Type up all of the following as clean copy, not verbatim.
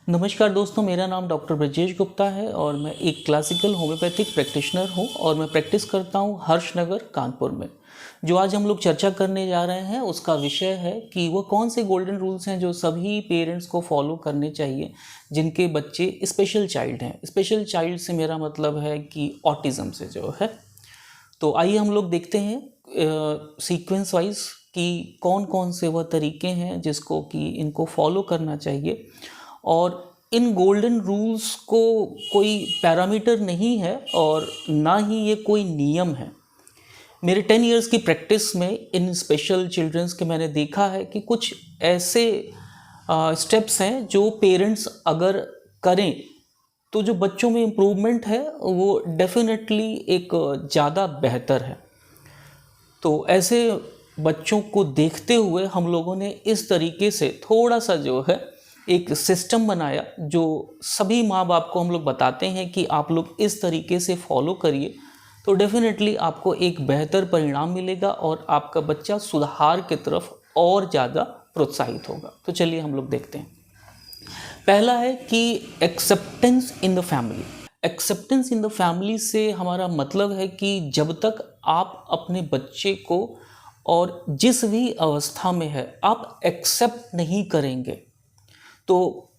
नमस्कार दोस्तों, मेरा नाम डॉक्टर ब्रजेश गुप्ता है और मैं एक क्लासिकल होम्योपैथिक प्रैक्टिशनर हूं और मैं प्रैक्टिस करता हूं हर्षनगर कानपुर में। जो आज हम लोग चर्चा करने जा रहे हैं उसका विषय है कि वो कौन से गोल्डन रूल्स हैं जो सभी पेरेंट्स को फॉलो करने चाहिए जिनके बच्चे स्पेशल चाइल्ड हैं। स्पेशल चाइल्ड से मेरा मतलब है कि ऑटिज़म से जो है। तो आइए हम लोग देखते हैं सीक्वेंस वाइज कि कौन कौन से वह तरीके हैं जिसको कि इनको फॉलो करना चाहिए। और इन गोल्डन रूल्स को कोई पैरामीटर नहीं है और ना ही ये कोई नियम है। मेरे 10 इयर्स की प्रैक्टिस में इन स्पेशल चिल्ड्रंस के मैंने देखा है कि कुछ ऐसे स्टेप्स हैं जो पेरेंट्स अगर करें तो जो बच्चों में इम्प्रूवमेंट है वो डेफिनेटली एक ज़्यादा बेहतर है। तो ऐसे बच्चों को देखते हुए हम लोगों ने इस तरीके से थोड़ा सा जो है एक सिस्टम बनाया जो सभी माँ बाप को हम लोग बताते हैं कि आप लोग इस तरीके से फॉलो करिए तो डेफिनेटली आपको एक बेहतर परिणाम मिलेगा और आपका बच्चा सुधार की तरफ और ज़्यादा प्रोत्साहित होगा। तो चलिए हम लोग देखते हैं। पहला है कि acceptance in the family. Acceptance in the family से हमारा मतलब है कि जब तक आप अपने बच्चे को और जिस भी अवस्था में है आप एक्सेप्ट नहीं करेंगे तो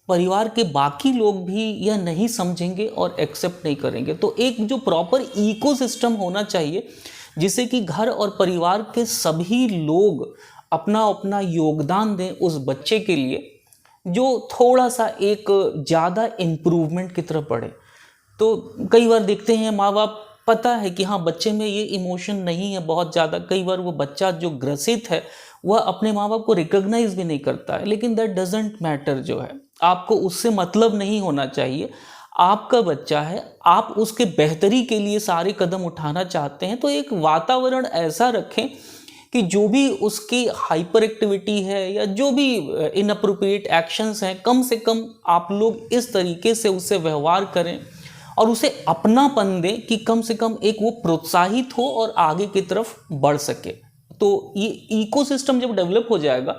परिवार के बाकी लोग भी यह नहीं समझेंगे और एक्सेप्ट नहीं करेंगे। तो एक जो प्रॉपर इकोसिस्टम होना चाहिए जिसे कि घर और परिवार के सभी लोग अपना अपना योगदान दें उस बच्चे के लिए जो थोड़ा सा एक ज़्यादा इम्प्रूवमेंट की तरफ बढ़े। तो कई बार देखते हैं माँ बाप पता है कि हाँ बच्चे में ये इमोशन नहीं है बहुत ज़्यादा, कई बार वो बच्चा जो ग्रसित है वह अपने माँ बाप को रिकॉग्नाइज भी नहीं करता है, लेकिन दैट डजेंट मैटर। जो है आपको उससे मतलब नहीं होना चाहिए। आपका बच्चा है, आप उसके बेहतरी के लिए सारे कदम उठाना चाहते हैं तो एक वातावरण ऐसा रखें कि जो भी उसकी हाइपर एक्टिविटी है या जो भी इनअप्रोप्रिएट एक्शंस हैं कम से कम आप लोग इस तरीके से उससे व्यवहार करें और उसे अपनापन दें कि कम से कम एक वो प्रोत्साहित हो और आगे की तरफ बढ़ सके। तो ये इकोसिस्टम जब डेवलप हो जाएगा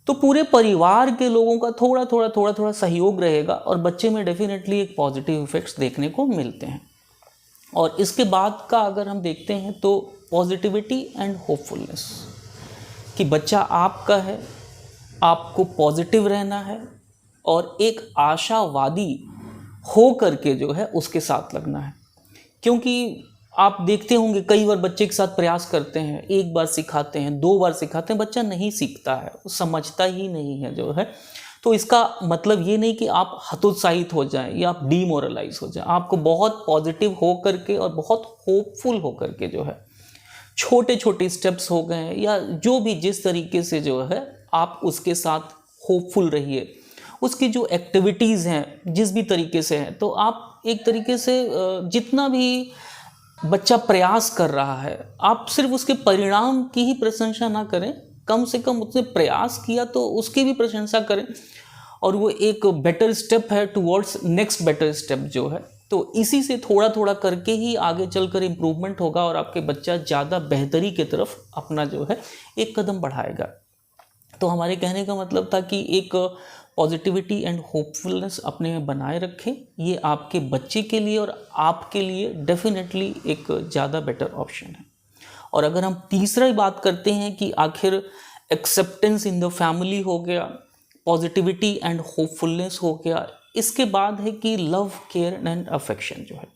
तो पूरे परिवार के लोगों का थोड़ा थोड़ा सहयोग रहेगा और बच्चे में डेफिनेटली एक पॉजिटिव इफेक्ट्स देखने को मिलते हैं। और इसके बाद का अगर हम देखते हैं तो पॉजिटिविटी एंड होपफुलनेस, कि बच्चा आपका है, आपको पॉजिटिव रहना है और एक आशावादी हो करके जो है उसके साथ लगना है। क्योंकि आप देखते होंगे कई बार बच्चे के साथ प्रयास करते हैं, एक बार सिखाते हैं, 2 बार सिखाते हैं, बच्चा नहीं सीखता है, वो समझता ही नहीं है जो है। तो इसका मतलब ये नहीं कि आप हतोत्साहित हो जाएं या आप डीमोरलाइज हो जाएं। आपको बहुत पॉजिटिव हो करके और बहुत होपफुल हो करके जो है छोटे छोटे स्टेप्स हो गए या जो भी जिस तरीके से जो है आप उसके साथ होपफुल रहिए। उसकी जो एक्टिविटीज़ हैं जिस भी तरीके से हैं तो आप एक तरीके से जितना भी बच्चा प्रयास कर रहा है आप सिर्फ उसके परिणाम की ही प्रशंसा ना करें, कम से कम उसने प्रयास किया तो उसकी भी प्रशंसा करें और वो एक बेटर स्टेप है टुवर्ड्स नेक्स्ट बेटर स्टेप जो है। तो इसी से थोड़ा थोड़ा करके ही आगे चलकर इम्प्रूवमेंट होगा और आपके बच्चा ज़्यादा बेहतरी की तरफ अपना जो है एक कदम बढ़ाएगा। तो हमारे कहने का मतलब था कि एक पॉजिटिविटी एंड होपफुलनेस अपने में बनाए रखें, ये आपके बच्चे के लिए और आपके लिए डेफिनेटली एक ज़्यादा बेटर ऑप्शन है। और अगर हम तीसरा बात करते हैं कि आखिर एक्सेप्टेंस इन द फैमिली हो गया, पॉजिटिविटी एंड होपफुलनेस हो गया, इसके बाद है कि लव केयर एंड अफेक्शन जो है।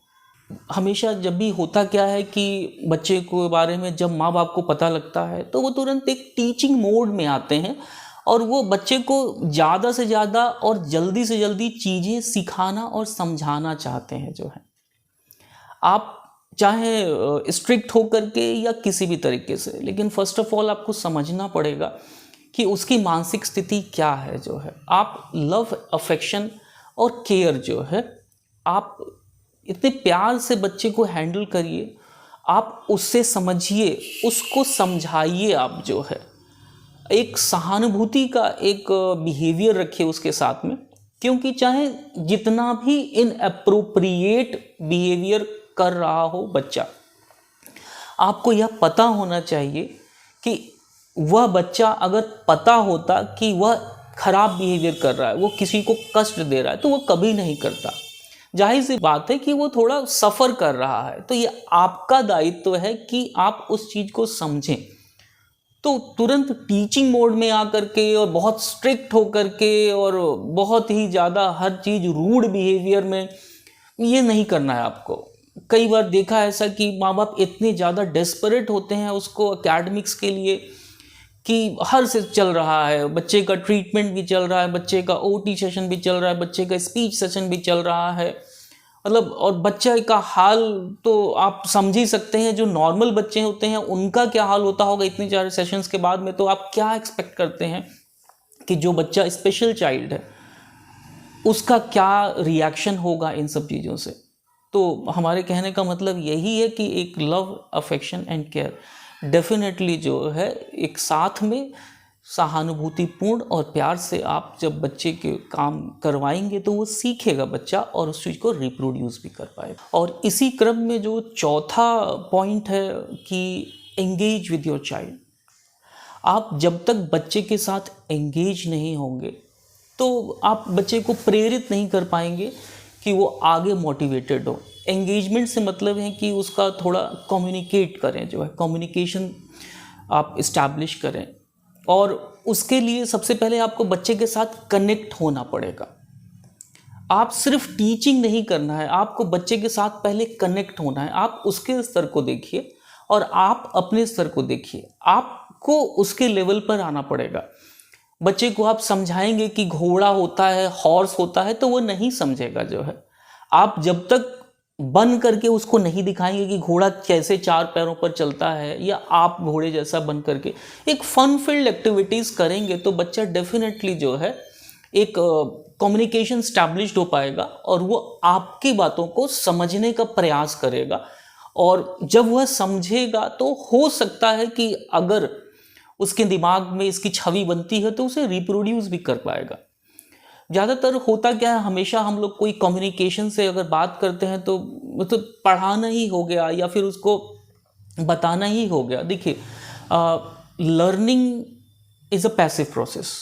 हमेशा जब भी होता क्या है कि बच्चे के बारे में जब माँ बाप को पता लगता है तो वो तुरंत एक टीचिंग मोड में आते हैं और वो बच्चे को ज़्यादा से ज़्यादा और जल्दी से जल्दी चीज़ें सिखाना और समझाना चाहते हैं जो है। आप चाहे स्ट्रिक्ट हो करके या किसी भी तरीके से, लेकिन फर्स्ट ऑफ ऑल आपको समझना पड़ेगा कि उसकी मानसिक स्थिति क्या है जो है। आप लव अफेक्शन और केयर जो है आप इतने प्यार से बच्चे को हैंडल करिए, आप उससे समझिए, उसको समझाइए। आप जो है एक सहानुभूति का एक बिहेवियर रखिए उसके साथ में, क्योंकि चाहे जितना भी इनअप्रोप्रिएट बिहेवियर कर रहा हो बच्चा, आपको यह पता होना चाहिए कि वह बच्चा अगर पता होता कि वह खराब बिहेवियर कर रहा है, वो किसी को कष्ट दे रहा है, तो वो कभी नहीं करता। जाहिर सी बात है कि वो थोड़ा सफ़र कर रहा है, तो ये आपका दायित्व है कि आप उस चीज़ को समझें। तो तुरंत टीचिंग मोड में आकर के और बहुत स्ट्रिक्ट होकर के और बहुत ही ज़्यादा हर चीज़ रूड बिहेवियर में ये नहीं करना है आपको। कई बार देखा है ऐसा कि माँ बाप इतने ज़्यादा डेस्परेट होते हैं उसको एकेडमिक्स के लिए कि हर से चल रहा है, बच्चे का ट्रीटमेंट भी चल रहा है, बच्चे का ओटी सेशन भी चल रहा है, बच्चे का स्पीच सेशन भी चल रहा है, मतलब और बच्चे का हाल तो आप समझ ही सकते हैं। जो नॉर्मल बच्चे होते हैं उनका क्या हाल होता होगा इतने सारे सेशंस के बाद में, तो आप क्या एक्सपेक्ट करते हैं कि जो बच्चा स्पेशल चाइल्ड है उसका क्या रिएक्शन होगा इन सब चीज़ों से। तो हमारे कहने का मतलब यही है कि एक love, affection and care definitely जो है एक साथ में सहानुभूतिपूर्ण और प्यार से आप जब बच्चे के काम करवाएंगे तो वो सीखेगा बच्चा और उस चीज़ को रिप्रोड्यूस भी कर पाएगा। और इसी क्रम में जो चौथा पॉइंट है कि एंगेज विद योर चाइल्ड। आप जब तक बच्चे के साथ एंगेज नहीं होंगे तो आप बच्चे को प्रेरित नहीं कर पाएंगे कि वो आगे मोटिवेटेड हो। एंगेजमेंट से मतलब है कि उसका थोड़ा कम्युनिकेट करें, जो है कम्युनिकेशन आप इस्टेब्लिश करें। और उसके लिए सबसे पहले आपको बच्चे के साथ कनेक्ट होना पड़ेगा। आप सिर्फ टीचिंग नहीं करना है, आपको बच्चे के साथ पहले कनेक्ट होना है। आप उसके स्तर को देखिए और आप अपने स्तर को देखिए, आपको उसके लेवल पर आना पड़ेगा। बच्चे को आप समझाएंगे कि घोड़ा होता है, हॉर्स होता है, तो वो नहीं समझेगा। जो है आप जब तक बन करके उसको नहीं दिखाएंगे कि घोड़ा कैसे चार पैरों पर चलता है या आप घोड़े जैसा बन करके एक फन फील्ड एक्टिविटीज़ करेंगे तो बच्चा डेफिनेटली जो है एक कम्युनिकेशन स्टैब्लिश्ड हो पाएगा और वो आपकी बातों को समझने का प्रयास करेगा। और जब वह समझेगा तो हो सकता है कि अगर उसके दिमाग में इसकी छवि बनती है तो उसे रिप्रोड्यूस भी कर पाएगा। ज़्यादातर होता क्या है, हमेशा हम लोग कोई कम्युनिकेशन से अगर बात करते हैं तो मतलब पढ़ाना ही हो गया या फिर उसको बताना ही हो गया। देखिए, learning is a passive process.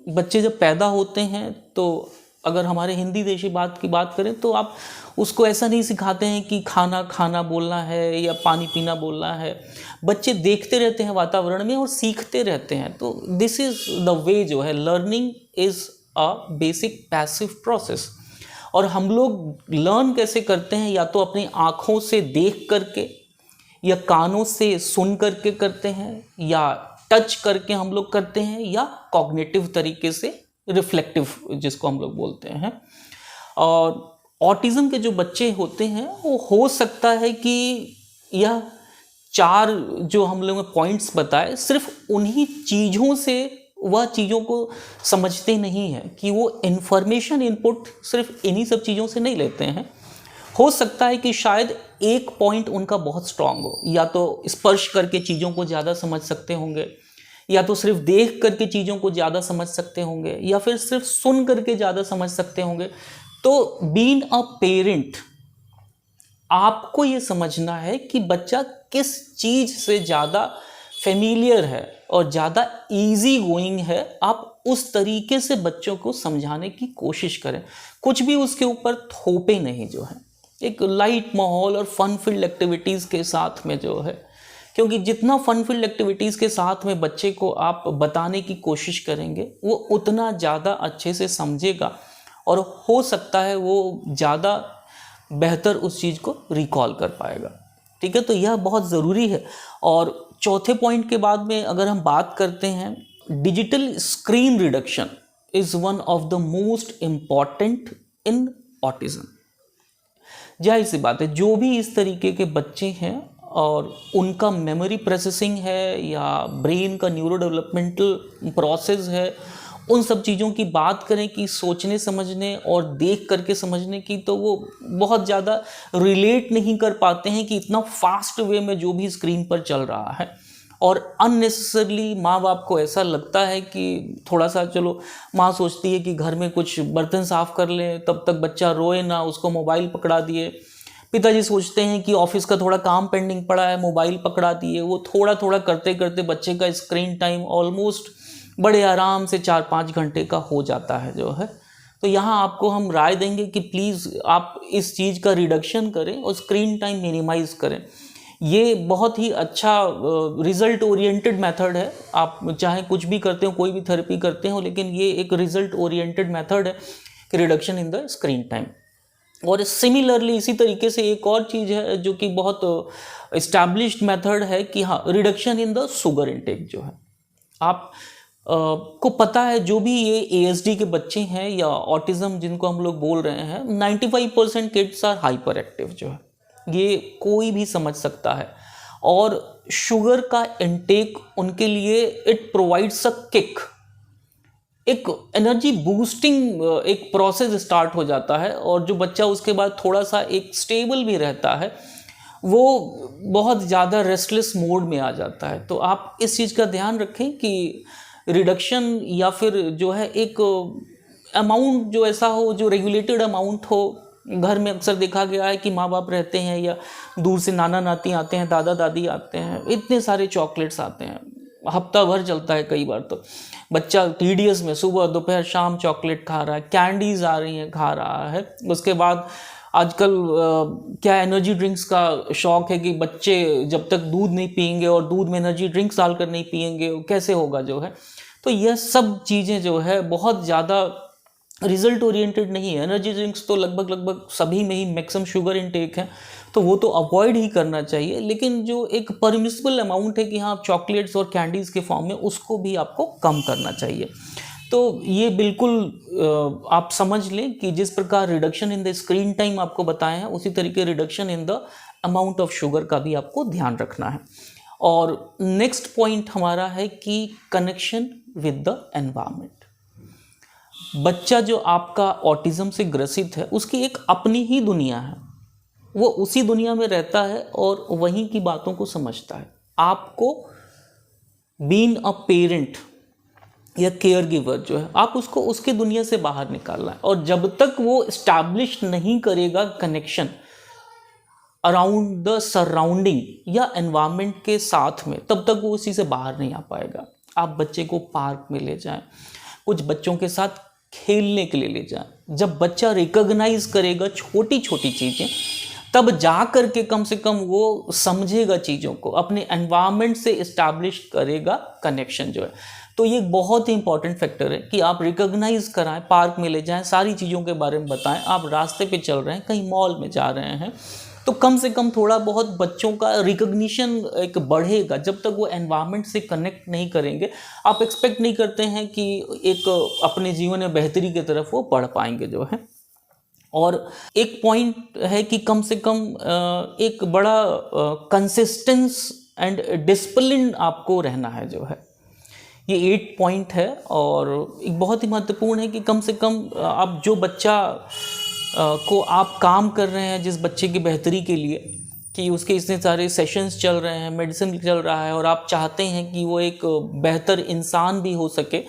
बच्चे जब पैदा होते हैं तो अगर हमारे हिंदी देशी बात की बात करें तो आप उसको ऐसा नहीं सिखाते हैं कि खाना खाना बोलना है या पानी पीना बोलना है। बच्चे देखते रहते हैं वातावरण में और सीखते रहते हैं। तो दिस इज़ द वे जो है, learning is a basic passive process. और हम लोग लर्न कैसे करते हैं, या तो अपनी आँखों से देख करके या कानों से सुन करके करते हैं या टच करके हम लोग करते हैं या कॉग्निटिव तरीके से, रिफ्लेक्टिव जिसको हम लोग बोलते हैं। और ऑटिज़म के जो बच्चे होते हैं वो हो सकता है कि यह चार जो हम लोगों ने पॉइंट्स बताए सिर्फ उन्हीं चीज़ों से वह चीज़ों को समझते नहीं हैं, कि वो इन्फॉर्मेशन इनपुट सिर्फ इन्हीं सब चीज़ों से नहीं लेते हैं। हो सकता है कि शायद एक पॉइंट उनका बहुत स्ट्रांग हो, या तो स्पर्श करके चीज़ों को ज़्यादा समझ सकते होंगे, या तो सिर्फ देख करके चीज़ों को ज़्यादा समझ सकते होंगे, या फिर सिर्फ सुन करके ज़्यादा समझ सकते होंगे। तो बीइंग अ पेरेंट आपको ये समझना है कि बच्चा किस चीज़ से ज़्यादा फेमिलियर है और ज़्यादा इजी गोइंग है। आप उस तरीके से बच्चों को समझाने की कोशिश करें, कुछ भी उसके ऊपर थोपे नहीं। जो है एक लाइट माहौल और फन फील्ड एक्टिविटीज़ के साथ में जो है, क्योंकि जितना फन फील्ड एक्टिविटीज़ के साथ में बच्चे को आप बताने की कोशिश करेंगे वो उतना ज़्यादा अच्छे से समझेगा और हो सकता है वो ज़्यादा बेहतर उस चीज़ को रिकॉल कर पाएगा। ठीक है, तो यह बहुत ज़रूरी है। और चौथे पॉइंट के बाद में अगर हम बात करते हैं, digital screen reduction is one of the most important in autism. जाहिर सी बात है, जो भी इस तरीके के बच्चे हैं और उनका मेमोरी प्रोसेसिंग है या ब्रेन का न्यूरो डेवलपमेंटल प्रोसेस है, उन सब चीज़ों की बात करें कि सोचने समझने और देख करके समझने की, तो वो बहुत ज़्यादा रिलेट नहीं कर पाते हैं कि इतना फास्ट वे में जो भी स्क्रीन पर चल रहा है। और अननेसेसरली माँ बाप को ऐसा लगता है कि थोड़ा सा, चलो माँ सोचती है कि घर में कुछ बर्तन साफ़ कर लें तब तक बच्चा रोए ना, उसको मोबाइल पकड़ा दिए। पिताजी सोचते हैं कि ऑफिस का थोड़ा काम पेंडिंग पड़ा है, मोबाइल पकड़ा दिए। वो थोड़ा थोड़ा करते करते बच्चे का स्क्रीन टाइम ऑलमोस्ट बड़े आराम से 4-5 घंटे का हो जाता है जो है। तो यहाँ आपको हम राय देंगे कि प्लीज़ आप इस चीज़ का रिडक्शन करें और स्क्रीन टाइम मिनिमाइज़ करें। ये बहुत ही अच्छा रिज़ल्ट ओरिएंटेड मेथड है। आप चाहे कुछ भी करते हो, कोई भी थेरेपी करते हो, लेकिन ये एक रिज़ल्ट ओरिएंटेड मेथड है कि reduction in the screen time. और सिमिलरली इसी तरीके से एक और चीज़ है जो कि बहुत इस्टेब्लिश्ड मेथड है कि हाँ, reduction in the sugar intake जो है। आप को पता है जो भी ये ASD के बच्चे हैं या ऑटिज्म जिनको हम लोग बोल रहे हैं, 95% किड्स आर हाइपर एक्टिव जो है, ये कोई भी समझ सकता है। और शुगर का इनटेक उनके लिए इट प्रोवाइड्स अ किक, एक एनर्जी बूस्टिंग एक प्रोसेस स्टार्ट हो जाता है। और जो बच्चा उसके बाद थोड़ा सा एक स्टेबल भी रहता है, वो बहुत ज़्यादा रेस्टलेस मोड में आ जाता है। तो आप इस चीज़ का ध्यान रखें कि रिडक्शन या फिर जो है एक अमाउंट जो ऐसा हो, जो रेगुलेटेड अमाउंट हो। घर में अक्सर देखा गया है कि माँ बाप रहते हैं या दूर से नाना नाती आते हैं, दादा दादी आते हैं, इतने सारे चॉकलेट्स आते हैं, हफ्ता भर चलता है कई बार। तो बच्चा टीडियस में सुबह दोपहर शाम चॉकलेट खा रहा है, कैंडीज आ रही हैं खा रहा है। उसके बाद आजकल क्या एनर्जी ड्रिंक्स का शौक है कि बच्चे जब तक दूध नहीं पियेंगे और दूध में एनर्जी ड्रिंक्स डालकर नहीं पियेंगे कैसे होगा जो है। तो यह सब चीज़ें जो है बहुत ज़्यादा रिजल्ट ओरिएंटेड नहीं है। एनर्जी ड्रिंक्स तो लगभग सभी में ही मैक्सिमम शुगर इनटेक है, तो वो तो अवॉइड ही करना चाहिए। लेकिन जो एक परमिसिबल अमाउंट है कि हाँ, चॉकलेट्स और कैंडीज़ के फॉर्म में, उसको भी आपको कम करना चाहिए। तो ये बिल्कुल आप समझ लें कि जिस प्रकार reduction in the screen time आपको बताए हैं, उसी तरीके reduction in the amount of sugar का भी आपको ध्यान रखना है। और नेक्स्ट पॉइंट हमारा है कि कनेक्शन विद द एनवायरनमेंट। बच्चा जो आपका ऑटिज्म से ग्रसित है, उसकी एक अपनी ही दुनिया है, वो उसी दुनिया में रहता है और वहीं की बातों को समझता है। आपको बीइंग अ पेरेंट या केयर गिवर जो है, आप उसको उसके दुनिया से बाहर निकालना है। और जब तक वो इस्टेब्लिश नहीं करेगा कनेक्शन अराउंड द सराउंडिंग या एनवायरनमेंट के साथ में, तब तक वो उसी से बाहर नहीं आ पाएगा। आप बच्चे को पार्क में ले जाएं, कुछ बच्चों के साथ खेलने के लिए ले जाएं। जब बच्चा रिकॉग्नाइज करेगा छोटी छोटी चीज़ें, तब जा कर के कम से कम वो समझेगा चीज़ों को, अपने एनवायरनमेंट से इस्टेब्लिश करेगा कनेक्शन जो है। तो ये बहुत ही इंपॉर्टेंट फैक्टर है कि आप रिकॉग्नाइज कराएं, पार्क में ले जाएं, सारी चीज़ों के बारे में बताएं। आप रास्ते पे चल रहे हैं, कहीं मॉल में जा रहे हैं, तो कम से कम थोड़ा बहुत बच्चों का रिकॉग्निशन एक बढ़ेगा। जब तक वो एनवायरनमेंट से कनेक्ट नहीं करेंगे, आप एक्सपेक्ट नहीं करते हैं कि एक अपने जीवन में बेहतरी की तरफ वो बढ़ पाएंगे जो है। और एक पॉइंट है कि कम से कम एक बड़ा कंसिस्टेंस एंड डिसिप्लिन आपको रहना है जो है। ये 8 पॉइंट है और एक बहुत ही महत्वपूर्ण है कि कम से कम आप जो बच्चा को आप काम कर रहे हैं, जिस बच्चे की बेहतरी के लिए, कि उसके इतने सारे सेशंस चल रहे हैं, मेडिसिन चल रहा है, और आप चाहते हैं कि वो एक बेहतर इंसान भी हो सके,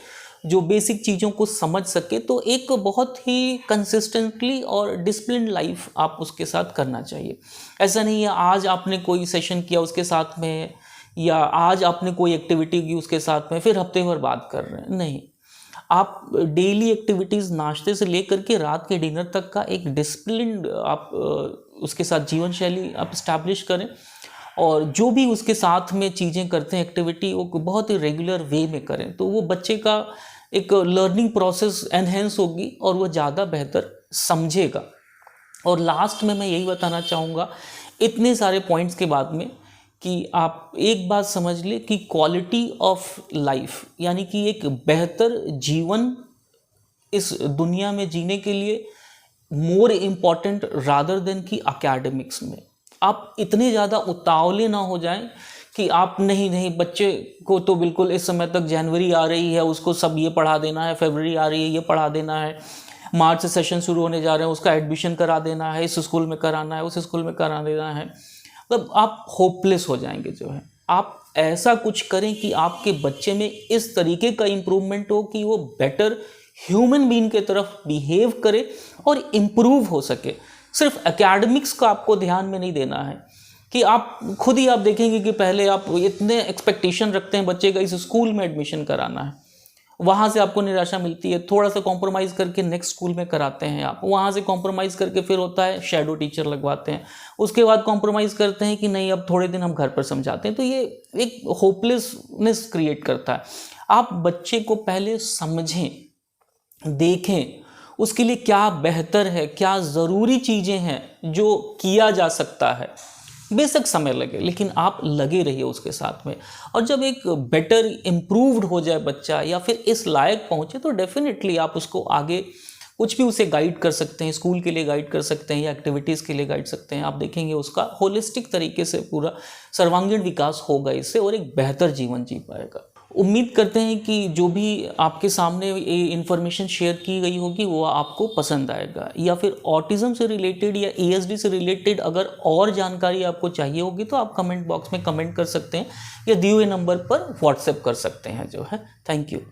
जो बेसिक चीज़ों को समझ सके, तो एक बहुत ही कंसिस्टेंटली और डिसिप्लिन लाइफ आप उसके साथ करना चाहिए। ऐसा नहीं है आज आपने कोई सेशन किया उसके साथ में, या आज आपने कोई एक्टिविटी की उसके साथ में, फिर हफ्ते भर बात कर रहे हैं। नहीं, आप डेली एक्टिविटीज़, नाश्ते से लेकर के रात के डिनर तक का एक डिसिप्लिन आप उसके साथ जीवन शैली आप इस्टेब्लिश करें। और जो भी उसके साथ में चीज़ें करते हैं, एक्टिविटी, वो बहुत ही रेगुलर वे में करें, तो वो बच्चे का एक लर्निंग प्रोसेस एनहेंस होगी और वो ज़्यादा बेहतर समझेगा। और लास्ट में मैं यही बताना चाहूँगा इतने सारे पॉइंट्स के बाद में, कि आप एक बात समझ ले कि क्वालिटी ऑफ लाइफ, यानी कि एक बेहतर जीवन इस दुनिया में जीने के लिए मोर इम्पॉर्टेंट रादर देन कि एकेडमिक्स में आप इतने ज़्यादा उतावले ना हो जाएं कि आप नहीं बच्चे को तो बिल्कुल इस समय तक जनवरी आ रही है, उसको सब ये पढ़ा देना है, फरवरी आ रही है ये पढ़ा देना है, मार्च से सेशन शुरू होने जा रहे हैं उसका एडमिशन करा देना है, इस स्कूल में कराना है, उस स्कूल में करा देना है। मतलब आप होपलेस हो जाएंगे जो है। आप ऐसा कुछ करें कि आपके बच्चे में इस तरीके का इम्प्रूवमेंट हो कि वो बेटर ह्यूमन बीइंग के तरफ बिहेव करे और इम्प्रूव हो सके। सिर्फ एकेडमिक्स का आपको ध्यान में नहीं देना है कि आप खुद ही आप देखेंगे कि पहले आप इतने एक्सपेक्टेशन रखते हैं बच्चे का इस स्कूल में एडमिशन कराना है, वहाँ से आपको निराशा मिलती है, थोड़ा सा कॉम्प्रोमाइज़ करके नेक्स्ट स्कूल में कराते हैं आप, वहाँ से कॉम्प्रोमाइज़ करके फिर होता है शैडो टीचर लगवाते हैं, उसके बाद कॉम्प्रोमाइज़ करते हैं कि नहीं अब थोड़े दिन हम घर पर समझाते हैं, तो ये एक होपलेसनेस क्रिएट करता है। आप बच्चे को पहले समझें, देखें, उसके लिए क्या बेहतर है, क्या ज़रूरी चीज़ें हैं जो किया जा सकता है। बेशक समय लगे लेकिन आप लगे रहिए उसके साथ में, और जब एक बेटर इम्प्रूव्ड हो जाए बच्चा या फिर इस लायक पहुंचे तो डेफिनेटली आप उसको आगे कुछ भी उसे गाइड कर सकते हैं, स्कूल के लिए गाइड कर सकते हैं या एक्टिविटीज़ के लिए गाइड सकते हैं। आप देखेंगे उसका होलिस्टिक तरीके से पूरा सर्वांगीण विकास होगा इससे, और एक बेहतर जीवन जी पाएगा। उम्मीद करते हैं कि जो भी आपके सामने ये इन्फॉर्मेशन शेयर की गई होगी वो आपको पसंद आएगा, या फिर ऑटिज़म से रिलेटेड या ESD से रिलेटेड अगर और जानकारी आपको चाहिए होगी तो आप कमेंट बॉक्स में कमेंट कर सकते हैं या दिए हुए नंबर पर व्हाट्सएप कर सकते हैं जो है। Thank you.